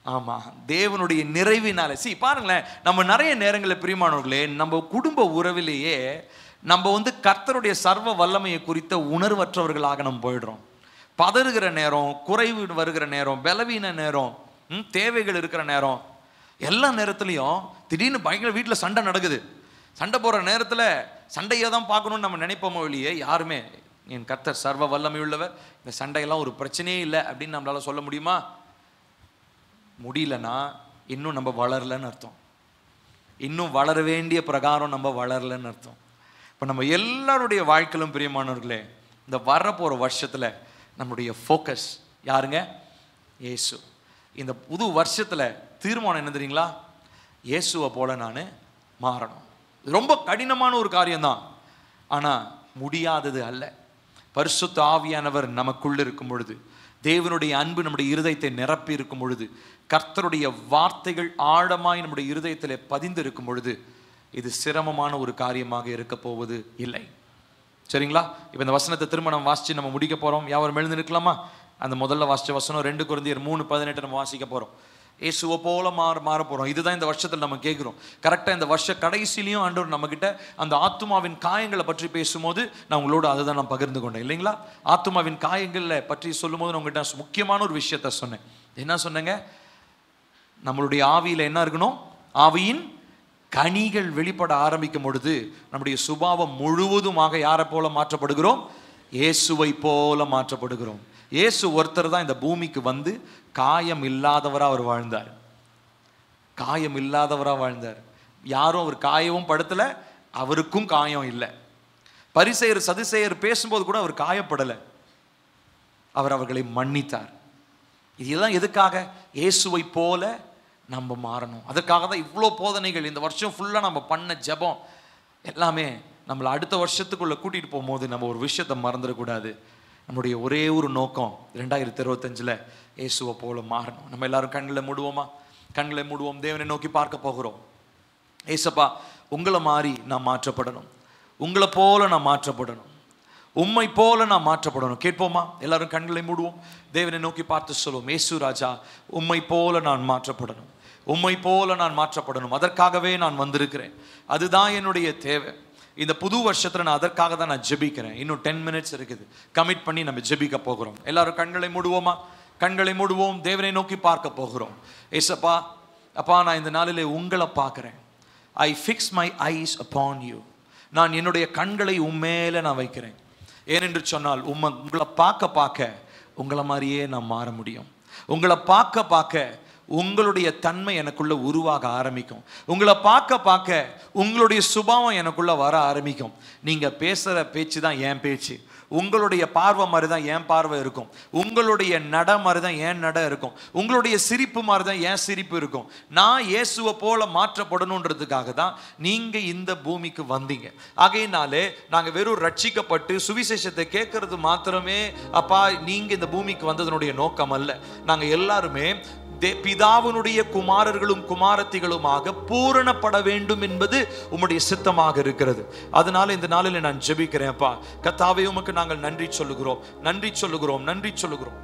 ஆமா, தேவனுடைய நிறைவினால. பாருங்களேன், நம்ம நிறைய நேரங்களில் பிரியமானவர்களே, நம்ம குடும்ப உறவிலேயே நம்ம கர்த்தருடைய சர்வ வல்லமையை குறித்த உணர்வற்றவர்களாக நம்ம போயிடுறோம். பதறுகிற நேரம், குறைவு வருகிற நேரம், பலவீன நேரம், தேவைகள் இருக்கிற நேரம், எல்லா நேரத்துலையும் திடீர்னு பயங்கர வீட்டில் சண்டை நடக்குது. சண்டை போடுற நேரத்தில் சண்டையை தான் பார்க்கணும்னு நம்ம நினைப்போமோ இல்லையே, யாருமே என் கர்த்தர் சர்வ வல்லமை உள்ளவர், இந்த சண்டையெல்லாம் ஒரு பிரச்சனையே இல்லை அப்படின்னு நம்மளால சொல்ல முடியுமா? முடியலன்னா இன்னும் நம்ம வளரலன்னு அர்த்தம். இன்னும் வளர வேண்டிய பிரகாரம் நம்ம வளரலன்னு அர்த்தம். இப்போ நம்ம எல்லாருடைய வாழ்க்கையிலும் பிரியமானவர்களே, இந்த வரப்போகிற வருஷத்தில் நம்முடைய ஃபோக்கஸ் யாருங்க? இயேசு. இந்த புது வருஷத்தில் தீர்மானம் என்ன தெரியுங்களா? இயேசுவை போல நான் மாறணும். ரொம்ப கடினமான ஒரு காரியம்தான், ஆனால் முடியாதது அல்ல. பரிசுத்த ஆவியானவர் நமக்குள்ள இருக்கும் பொழுது, தேவனுடைய அன்பு நம்முடைய இருதயத்தை நிரப்பி இருக்கும் பொழுது, கர்த்தருடைய வார்த்தைகள் ஆழமாய் நம்முடைய இருதயத்தில் பதிந்து இருக்கும் பொழுது, இது சிரமமான ஒரு காரியமாக இருக்க போவது இல்லை. சரிங்களா? இப்போ இந்த வசனத்தை திரும்ப நம்ம வாசிச்சு நம்ம முடிக்க போறோம். யாவரும் எழுந்து நிற்கலாமா? அந்த முதல்ல வாசிச்ச வசனம் 2 கொரிந்தியர் 3:18 நம்ம வாசிக்க போறோம். இயேசுவை போல மாற போறோம். இதுதான் இந்த வருஷத்தில் நம்ம கேட்குறோம். கரெக்டாக இந்த வருஷ கடைசிலையும் ஆண்டவர் நம்மகிட்ட அந்த ஆத்துமாவின் காயங்களை பற்றி பேசும்போது நான் உங்களோட அதை தான் நான் பகிர்ந்து கொண்டேன் இல்லைங்களா? ஆத்துமாவின் காயங்களை பற்றி சொல்லும் போது நான் உங்கள்கிட்ட முக்கியமான ஒரு விஷயத்த சொன்னேன். என்ன சொன்னேங்க? நம்மளுடைய ஆவியில் என்ன இருக்கணும்? ஆவியின் கனிகள் வெளிப்பட ஆரம்பிக்கும் பொழுது நம்முடைய சுபாவம் முழுவதுமாக யாரை போல மாற்றப்படுகிறோம்? இயேசுவை போல மாற்றப்படுகிறோம். இயேசு ஒருத்தர் தான் இந்த பூமிக்கு வந்து காயம் இல்லாதவராக அவர் வாழ்ந்தார். காயம் இல்லாதவராக வாழ்ந்தார். யாரும் அவர் காயவும் படுத்தல, அவருக்கும் காயம் இல்லை. பரிசேயர் சதுசேயர் பேசும்போது கூட அவர் காயப்படலை, அவர் அவர்களை மன்னித்தார். இதெல்லாம் எதுக்காக? இயேசுவை போல நம்ம மாறணும். அதற்காக தான் இவ்வளோ போதனைகள். இந்த வருஷம் ஃபுல்லாக நம்ம பண்ண ஜெபம் எல்லாமே நம்மளை அடுத்த வருஷத்துக்குள்ளே கூட்டிகிட்டு போகும்போது நம்ம ஒரு விஷயத்தை மறந்துடக்கூடாது. நம்முடைய ஒரே ஒரு நோக்கம் 2025 இயேசுவை போல மாறணும். நம்ம எல்லாரும் கண்களை மூடுவோமா? கண்களை மூடுவோம். தேவனை நோக்கி பார்க்க போகிறோம். ஏசப்பா, உங்களை மாதிரி நான் மாற்றப்படணும், உங்களை போல நான் மாற்றப்படணும், உம்மை போல நான் மாற்றப்படணும். கேட்போமா? எல்லாரும் கண்களை மூடுவோம். தேவனை நோக்கி பார்த்து சொல்லுவோம். இயேசு ராஜா, உம்மை போல நான் மாற்றப்படணும், உம்மை போல நான் மாற்றப்படணும். அதற்காகவே நான் வந்திருக்கிறேன். அதுதான் என்னுடைய தேவை. இந்த புது வருஷத்துல நான் அதற்காக தான் நான் ஜெபிக்கிறேன். இன்னும் 10 minutes இருக்குது. கமிட் பண்ணி நம்ம ஜெபிக்க போகிறோம். எல்லாரும் கண்களை மூடுவோமா? கண்களை மூடுவோம். தேவனை நோக்கி பார்க்க போகிறோம். ஏசப்பா, அப்பா, நான் இந்த நாளிலே உங்களை பார்க்கிறேன். I fix my eyes upon you. நான் என்னுடைய கண்களை உம்மேல நான் வைக்கிறேன். ஏனென்று சொன்னால் உங்களை பார்க்க பார்க்க உங்களை மாதிரியே நான் மாற முடியும். உங்களை பார்க்க பார்க்க உங்களுடைய தன்மை எனக்குள்ள உருவாக ஆரம்பிக்கும். உங்களை பார்க்க பார்க்க உங்களுடைய சுபாவம் எனக்குள்ள வர ஆரம்பிக்கும். நீங்க பேசுற பேச்சு தான் என் பேச்சு, உங்களுடைய பார்வை மாதிரி தான் என் பார்வை இருக்கும், உங்களுடைய நட மாதிரி தான் என் நட இருக்கும், உங்களுடைய சிரிப்பு மாதிரி தான் என் சிரிப்பு இருக்கும். நான் இயேசுவை போல மாற்றப்படணுன்றதுக்காக தான் நீங்க இந்த பூமிக்கு வந்தீங்க. ஆகையினாலே நாங்க வெறும் ரட்சிக்கப்பட்டு சுவிசேஷத்தை கேட்கறது மாத்திரமே அப்பா நீங்க இந்த பூமிக்கு வந்ததனுடைய நோக்கம் அல்ல. நாங்க எல்லாருமே பிதாவினுடைய குமாரர்களும் குமாரத்திகளுமாக பூரணப்பட வேண்டும் என்பது உம்முடைய சித்தமாக இருக்கிறது. அதனால இந்த நாளில் நான் ஜெபிக்கிறேன். அப்பா கர்த்தாவே, உமக்கு நாங்கள் நன்றி சொல்லுகிறோம், நன்றி சொல்லுகிறோம், நன்றி சொல்லுகிறோம்.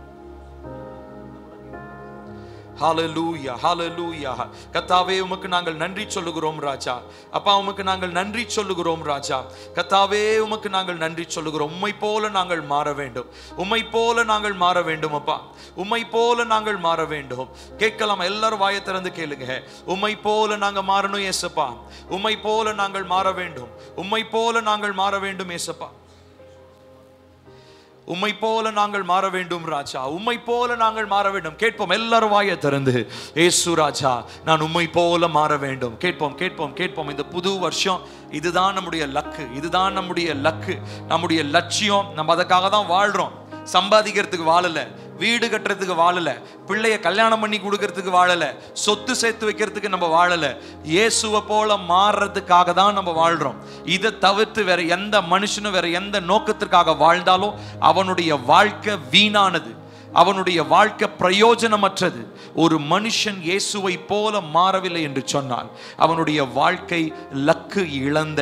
ஹalleluya, ஹalleluya. கர்த்தாவே, உமக்கு நாங்கள் நன்றி சொல்லுகிறோம் ராஜா. அப்பா, உமக்கு நாங்கள் நன்றி சொல்லுகிறோம் ராஜா. கர்த்தாவே, உமக்கு நாங்கள் நன்றி சொல்லுகிறோம். உம்மை போல நாங்கள் மாற வேண்டும், உம்மை போல நாங்கள் மாற வேண்டும். அப்பா, உம்மை போல நாங்கள் மாற வேண்டும். கேட்கலாம், எல்லாரும் வாயை திறந்து கேளுங்க. உம்மை போல நாங்கள் மாறணும் ஏசப்பா, உம்மை போல நாங்கள் மாற வேண்டும், உம்மை போல நாங்கள் மாற வேண்டும் ஏசப்பா, உம்மை போல நாங்கள் மாற வேண்டும் ராஜா, உம்மை போல நாங்கள் மாற வேண்டும். கேட்போம், எல்லாரும் வாயை திறந்து, ஏசு ராஜா, நான் உம்மை போல மாற வேண்டும். கேட்போம், கேட்போம், கேட்போம். இந்த புது வருஷம் இதுதான் நம்முடைய லக்கு, இதுதான் நம்முடைய லக்கு, நம்முடைய லட்சியம். நம்ம அதுக்காக தான் வாழ்றோம். சம்பாதிக்கிறதுக்கு வாழல, வீடு கட்டுறதுக்கு வாழல, பிள்ளைய கல்யாணம் பண்ணி கொடுக்கறதுக்கு வாழல, சொத்து சேர்த்து வைக்கிறதுக்கு நம்ம வாழல. இயேசுவை போல மாறுறதுக்காக தான் நம்ம வாழ்றோம். இதை தவிர்த்து வேற எந்த மனுஷனும் வேற எந்த நோக்கத்திற்காக வாழ்ந்தாலும் அவனுடைய வாழ்க்கை வீணானது, அவனுடைய வாழ்க்கை பிரயோஜனமற்றது. ஒரு மனுஷன் இயேசுவை போல மாறவில்லை என்று சொன்னால் அவனுடைய வாழ்க்கை லக்கு இழந்த,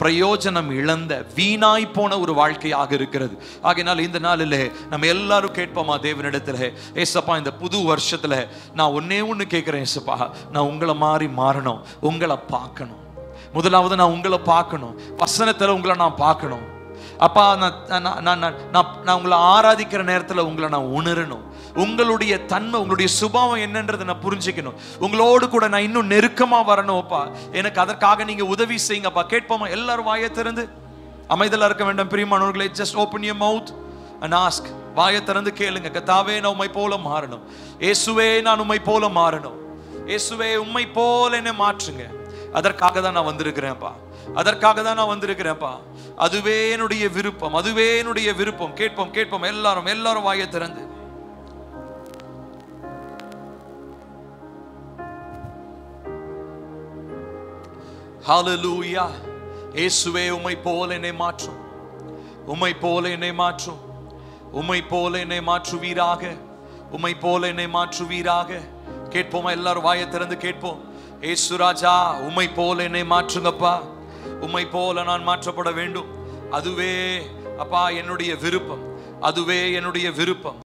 பிரயோஜனம் இழந்த, வீணாய் போன ஒரு வாழ்க்கையாக இருக்கிறது. ஆகையினால் இந்த நாளிலே நம்ம எல்லாரும் கேட்போமா தேவனிடத்துல, ஏசப்பா இந்த புது வருஷத்துல நான் ஒன்னே ஒன்று கேட்கிறேன் ஏசப்பா, நான் உங்களை மாதிரி மாறணும், உங்களை பார்க்கணும். முதலாவது நான் உங்களை பார்க்கணும், வசனத்துல உங்களை நான் பார்க்கணும். அப்பா நான் உங்களை ஆராதிக்கிற நேரத்தில் உங்களை நான் உணரணும். உங்களுடைய தன்மை, உங்களுடைய சுபாவம் என்னன்றதை நான் புரிஞ்சுக்கணும். உங்களோடு கூட நான் இன்னும் நெருக்கமா வரணும்ப்பா. எனக்கு அதற்காக நீங்க உதவி செய்யுங்கப்பா. கேட்போமா? எல்லாரும் வாயை திறந்து அமைதலா இருக்க வேண்டும் பிரியமானவர்களே. Just open your mouth and ask. வாயை திறந்து கேளுங்க. கர்த்தாவே நான் உம்மை போல மாறணும். இயேசுவே நான் உம்மை போல மாறணும். இயேசுவே உம்மை போல என்னை மாற்றுங்க. அதற்காக தான் நான் வந்திருக்கிறேன்ப்பா, அதற்காக தான் நான் வந்திருக்கிறேன்ப்பா. அதுவே என்னுடைய விருப்பம், அதுவே என்னுடைய விருப்பம். கேட்போம் கேட்போம் எல்லாரும் வாயை திறந்து. ஹல்லேலூயா. இயேசுவே உம்மை போல என்னை மாற்றும், உம்மை போல என்னை மாற்றும், உம்மை போல என்னை மாற்றுவீராக, உம்மை போல என்னை மாற்றுவீராக. கேட்போமா? எல்லாரும் வாயை திறந்து கேட்போம். இயேசு ராஜா உம்மை போல என்னை மாற்றுங்கப்பா, உம்மை போல நான் மாற்றப்பட வேண்டும். அதுவே அப்பா என்னுடைய விருப்பம், அதுவே என்னுடைய விருப்பம்.